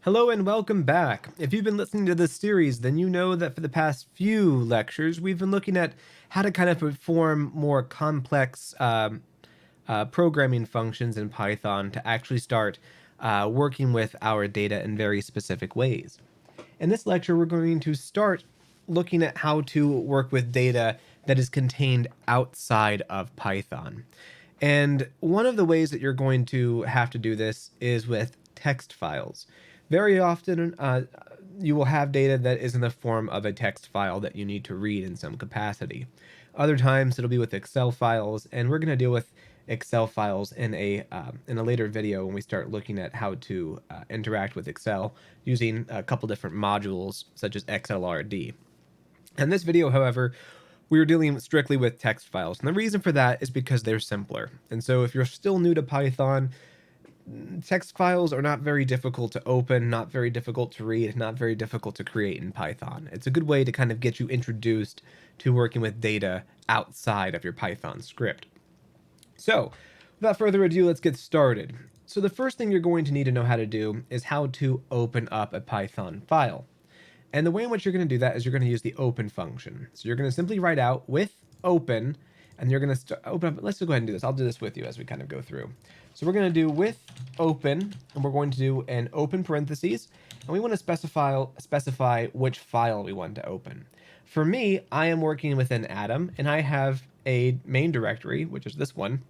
Hello and welcome back. If you've been listening to this series, then you know that for the past few lectures, we've been looking at how to kind of perform more complex programming functions in Python to actually start working with our data in very specific ways. In this lecture, we're going to start looking at how to work with data that is contained outside of Python. And one of the ways that you're going to have to do this is with text files. Very often, you will have data that is in the form of a text file that you need to read in some capacity. Other times, it'll be with Excel files, and we're going to deal with Excel files in a later video when we start looking at how to interact with Excel using a couple different modules such as XLRD. In this video, however, we are dealing strictly with text files, and the reason for that is because they're simpler. And so if you're still new to Python, text files are not very difficult to open, not very difficult to read, not very difficult to create in Python. It's a good way to kind of get you introduced to working with data outside of your Python script. So, without further ado, let's get started. So the first thing you're going to need to know how to do is how to open up a Python file. And the way in which you're going to do that is you're going to use the open function. So you're going to simply write out with open, and you're going to open up. Let's go ahead and do this. I'll do this with you as we kind of go through. So we're going to do with open, and we're going to do an open parentheses, and we want to specify which file we want to open. For me, I am working with an Atom, and I have a main directory, which is this one.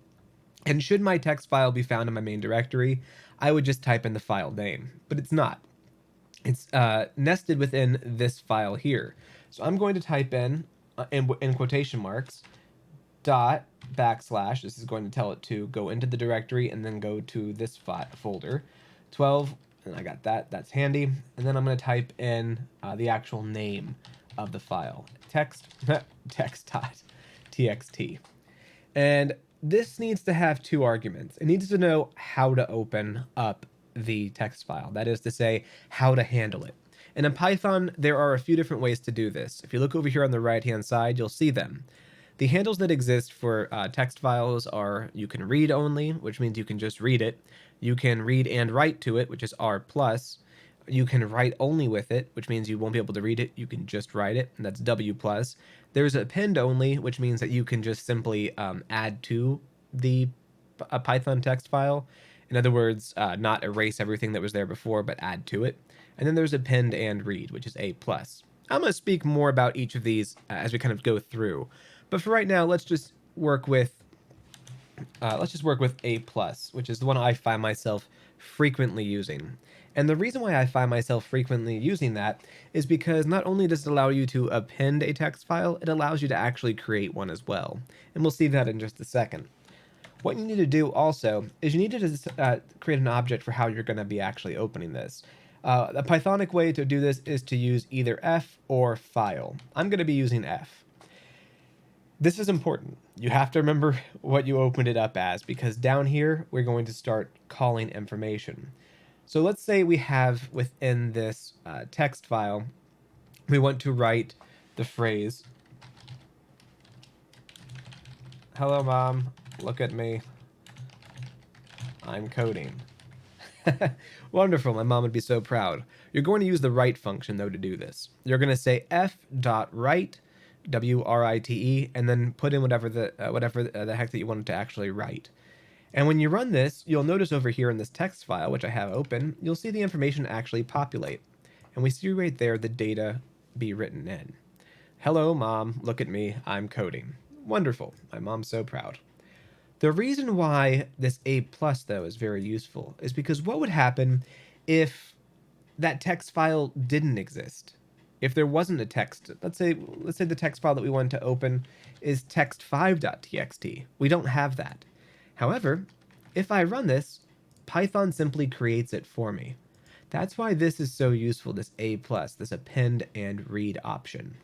And should my text file be found in my main directory, I would just type in the file name, but it's not. It's nested within this file here. So I'm going to type in quotation marks, dot backslash. This is going to tell it to go into the directory and then go to this folder, 12, and I got that. That's handy. And then I'm going to type in the actual name of the file, text.txt. And this needs to have two arguments. It needs to know how to open up the text file. That is to say, how to handle it. And in Python, there are a few different ways to do this. If you look over here on the right-hand side, you'll see them. The handles that exist for text files are you can read only, which means you can just read it. You can read and write to it, which is R+. You can write only with it, which means you won't be able to read it. You can just write it, and that's W+. There's append only, which means that you can just simply add to the Python text file. In other words, not erase everything that was there before, but add to it. And then there's append and read, which is A+. I'm going to speak more about each of these as we kind of go through. But for right now, let's just work with A+, which is the one I find myself frequently using. And the reason why I find myself frequently using that is because not only does it allow you to append a text file, it allows you to actually create one as well. And we'll see that in just a second. What you need to do also is you need to create an object for how you're going to be actually opening this. A Pythonic way to do this is to use either F or file. I'm going to be using F. This is important. You have to remember what you opened it up as, because down here we're going to start calling information. So let's say we have within this text file, we want to write the phrase, "Hello, Mom. Look at me. I'm coding." Wonderful. My mom would be so proud. You're going to use the write function, though, to do this. You're going to say f.write, W-R-I-T-E, and then put in whatever the heck that you wanted to actually write. And when you run this, you'll notice over here in this text file, which I have open, you'll see the information actually populate. And we see right there the data be written in. "Hello, Mom. Look at me. I'm coding." Wonderful. My mom's so proud. The reason why this A+, though, is very useful is because what would happen if that text file didn't exist? If there wasn't a text, let's say the text file that we want to open is text5.txt. We don't have that. However, if I run this, Python simply creates it for me. That's why this is so useful, this A+, this append and read option.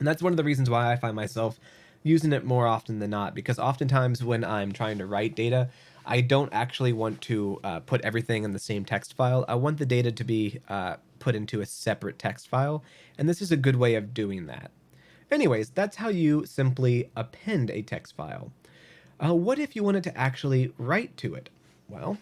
And that's one of the reasons why I find myself using it more often than not, because oftentimes when I'm trying to write data, I don't actually want to put everything in the same text file. I want the data to be put into a separate text file, and this is a good way of doing that. Anyways, that's how you simply append a text file. What if you wanted to actually write to it? Well,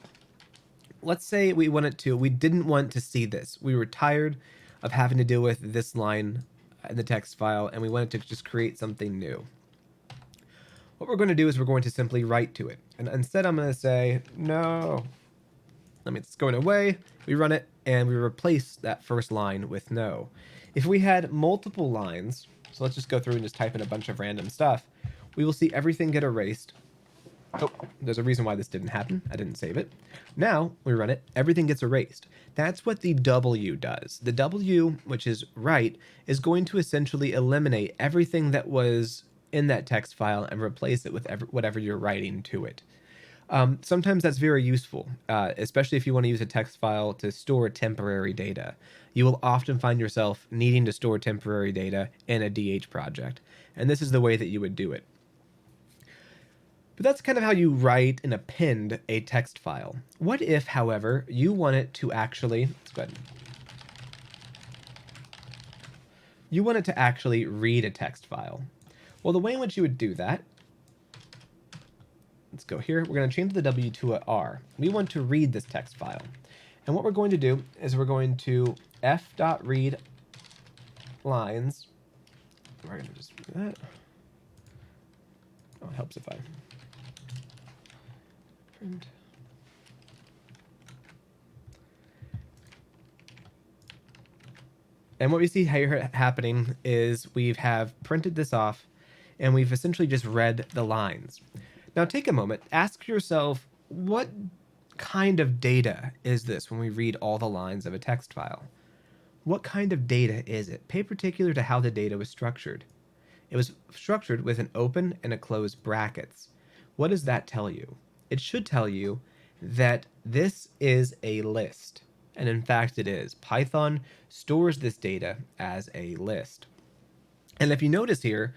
let's say we didn't want to see this. We were tired of having to deal with this line in the text file, and we wanted to just create something new. What we're going to do is we're going to simply write to it. And instead I'm going to say, no. That means it's going away. We run it, and we replace that first line with no. If we had multiple lines, so let's just go through and just type in a bunch of random stuff, we will see everything get erased. Oh, there's a reason why this didn't happen. I didn't save it. Now, we run it, everything gets erased. That's what the W does. The W, which is write, is going to essentially eliminate everything that was in that text file and replace it with whatever you're writing to it. Sometimes that's very useful, especially if you want to use a text file to store temporary data. You will often find yourself needing to store temporary data in a DH project, and this is the way that you would do it. But that's kind of how you write and append a text file. What if, however, you want it to actually, let's go ahead. You want it to actually read a text file. Well, the way in which you would do that, let's go here. We're going to change the W to a R. We want to read this text file. And what we're going to do is we're going to f.read lines. We're going to just do that. Oh, it helps if I print. And what we see here happening is we have printed this off, and we've essentially just read the lines. Now take a moment, ask yourself, what kind of data is this when we read all the lines of a text file? What kind of data is it? Pay particular to how the data was structured. It was structured with an open and a closed brackets. What does that tell you? It should tell you that this is a list. And in fact it is. Python stores this data as a list. And if you notice here,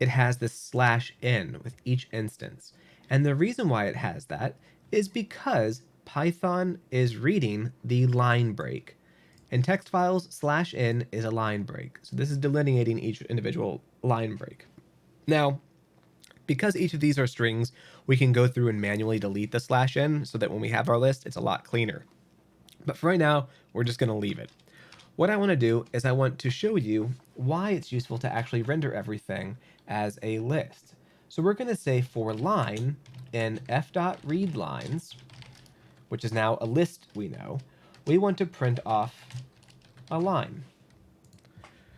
it has this /n with each instance. And the reason why it has that is because Python is reading the line break. In text files, /n is a line break. So this is delineating each individual line break. Now, because each of these are strings, we can go through and manually delete the /n so that when we have our list, it's a lot cleaner. But for right now, we're just going to leave it. What I want to do is I want to show you why it's useful to actually render everything as a list. So we're going to say for line in f.readLines, which is now a list we know, we want to print off a line.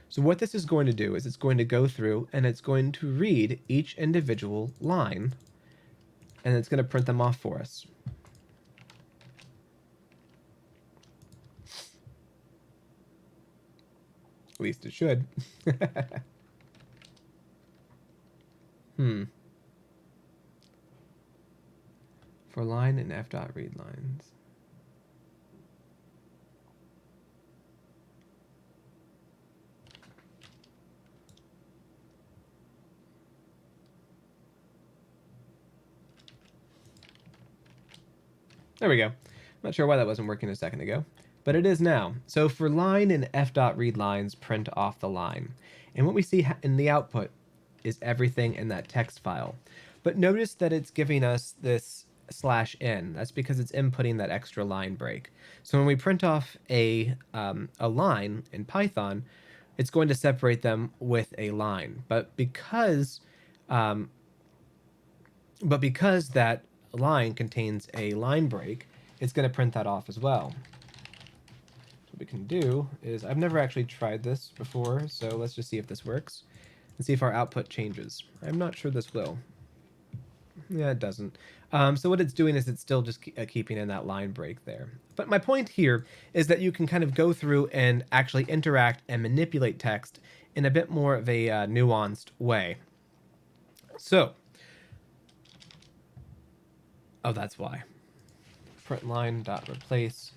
So what this is going to do is it's going to go through and it's going to read each individual line, and it's going to print them off for us. At least it should. For line and f.readLines. There we go. I'm not sure why that wasn't working a second ago, but it is now. So for line and f.readLines, print off the line. And what we see in the output is everything in that text file. But notice that it's giving us this /n. That's because it's inputting that extra line break. So when we print off a line in Python, it's going to separate them with a line. But because that line contains a line break, it's going to print that off as well. What we can do is, I've never actually tried this before, so let's just see if this works and see if our output changes. I'm not sure this will. Yeah, it doesn't. So what it's doing is it's still just keeping in that line break there. But my point here is that you can kind of go through and actually interact and manipulate text in a bit more of a nuanced way. So, oh, that's why. Print line dot replace.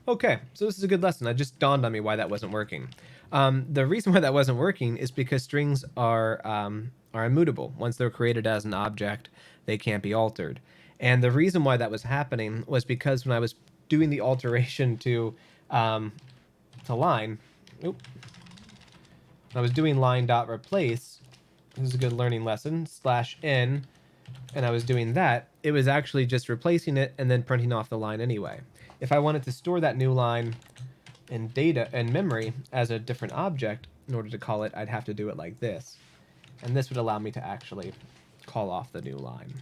Okay, so this is a good lesson. It just dawned on me why that wasn't working. The reason why that wasn't working is because strings are immutable. Once they're created as an object, they can't be altered. And the reason why that was happening was because when I was doing the alteration to line, when I was doing line dot replace, this is a good learning lesson, /n, and I was doing that, it was actually just replacing it and then printing off the line anyway. If I wanted to store that new line in data and memory as a different object in order to call it, I'd have to do it like this. And this would allow me to actually call off the new line.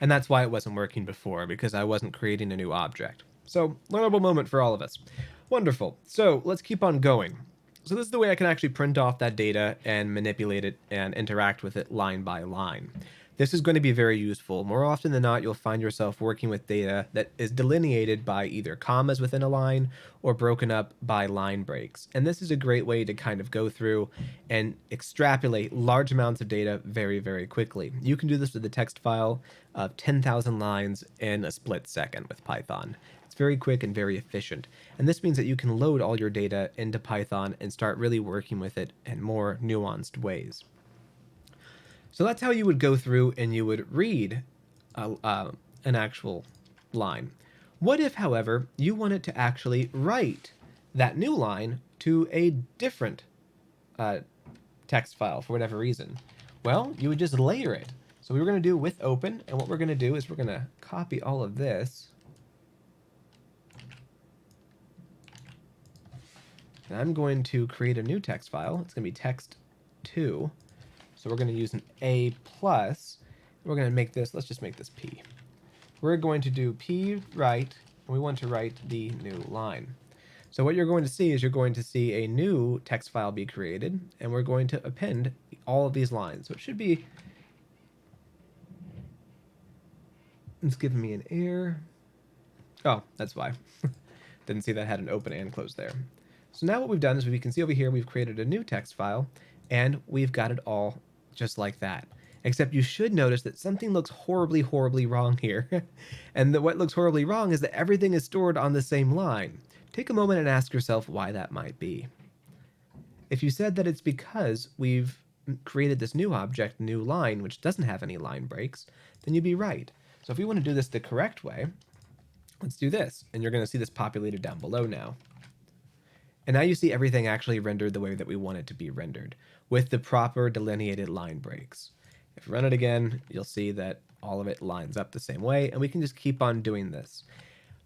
And that's why it wasn't working before, because I wasn't creating a new object. So, learnable moment for all of us. Wonderful. So, let's keep on going. So this is the way I can actually print off that data and manipulate it and interact with it line by line. This is going to be very useful. More often than not, you'll find yourself working with data that is delineated by either commas within a line or broken up by line breaks. And this is a great way to kind of go through and extrapolate large amounts of data very, very quickly. You can do this with a text file of 10,000 lines in a split second with Python. It's very quick and very efficient. And this means that you can load all your data into Python and start really working with it in more nuanced ways. So that's how you would go through and you would read an actual line. What if, however, you wanted to actually write that new line to a different text file for whatever reason? Well, you would just layer it. So we were going to do with open, and what we're going to do is we're going to copy all of this. And I'm going to create a new text file. It's going to be text2. So we're going to use an A+. We're going to make this, let's just make this P. We're going to do P write, and we want to write the new line. So what you're going to see is you're going to see a new text file be created, and we're going to append all of these lines. So it should be, it's giving me an error. Oh, that's why. Didn't see that had an open and close there. So now what we've done is we can see over here we've created a new text file, and we've got it all just like that. Except you should notice that something looks horribly, horribly wrong here. And that what looks horribly wrong is that everything is stored on the same line. Take a moment and ask yourself why that might be. If you said that it's because we've created this new object, new line, which doesn't have any line breaks, then you'd be right. So if we want to do this the correct way, let's do this. And you're going to see this populated down below now. And now you see everything actually rendered the way that we want it to be rendered, with the proper delineated line breaks. If you run it again, you'll see that all of it lines up the same way, and we can just keep on doing this.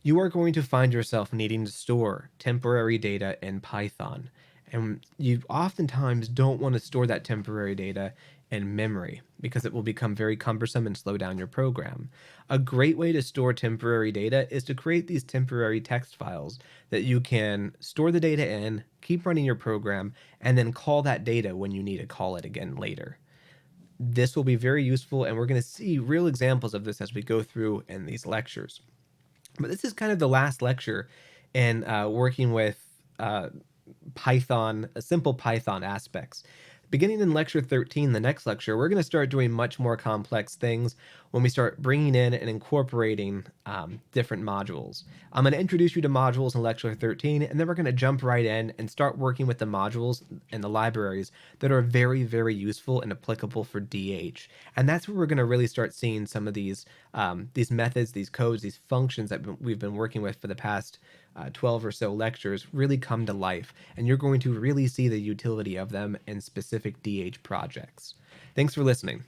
You are going to find yourself needing to store temporary data in Python, and you oftentimes don't want to store that temporary data in memory because it will become very cumbersome and slow down your program. A great way to store temporary data is to create these temporary text files that you can store the data in, keep running your program, and then call that data when you need to call it again later. This will be very useful, and we're going to see real examples of this as we go through in these lectures. But this is kind of the last lecture in working with Python, simple Python aspects. Beginning in lecture 13, the next lecture, we're going to start doing much more complex things when we start bringing in and incorporating different modules. I'm going to introduce you to modules in lecture 13, and then we're going to jump right in and start working with the modules and the libraries that are very, very useful and applicable for DH. And that's where we're going to really start seeing some of these methods, these codes, these functions that we've been working with for the past 12 or so lectures really come to life, and you're going to really see the utility of them in specific DH projects. Thanks for listening.